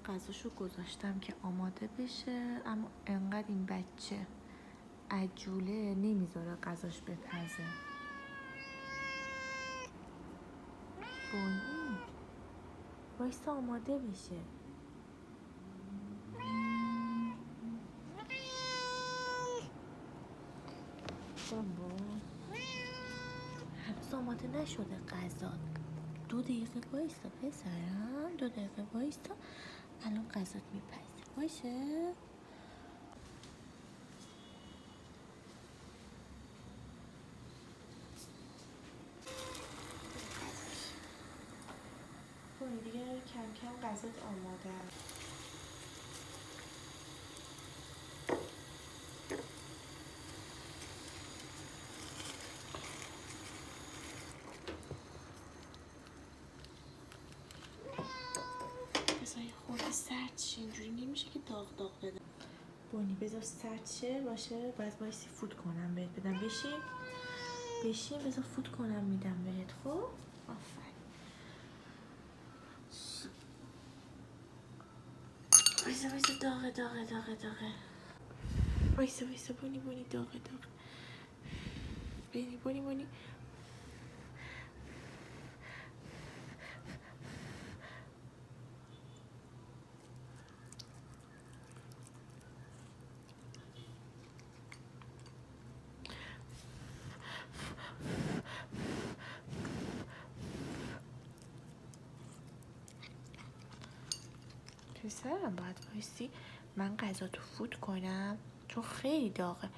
غذاشو گذاشتم که آماده بشه، اما انقدر این بچه عجوله نمیذاره غذاش بپزه. بونی وایسا آماده بشه. بابا هنوز آماده نشده غذا. 2 دقیقه وایسا پسرم، 2 دقیقه وایسا، الان غذات میپزه. باشه بونی دیگه کم کم غذات آماده است. بذار خورده سرد شه، اینجوری نمیشه که داغ داغ بده. بونی بذار سرد شه باشه، باید وایسی فوت کنم بهت بدم. بشین بذار فوت کنم میدم بهت. خب آفرین. وایسا داغه. وایسا بونی داغه. بونی پسرم باید وایسی من غذا تو فوت کنم چون خیلی داغه.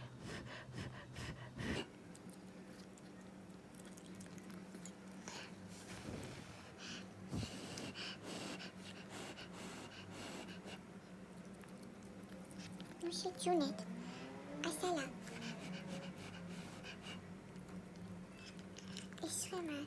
نوش جونت اصلا عشق من.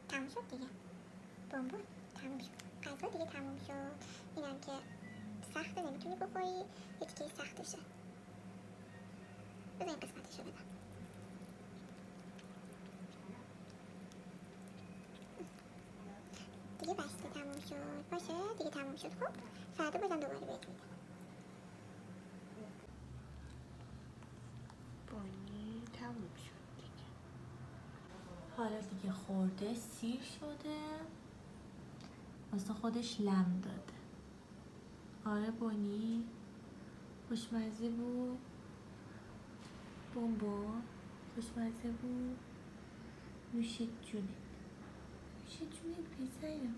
تموم شد دیگه. بونبون تموم شد. غذا دیگه تموم شد. اینم که سخته نمیتونی بخوری، یه تیکه سختشه. بذار این قسمتشو بدم. دیگه بسته تموم شد. باشه دیگه تموم شد. خب فردا بازم دوباره بهت میدم. بونی تموم شد دیگه. حالا دیگه خورده سیر شده، واسه خودش لم داده. آره بونی خوشمزه بود. بونبون خوشمزه بود. نوش جونت پسرم.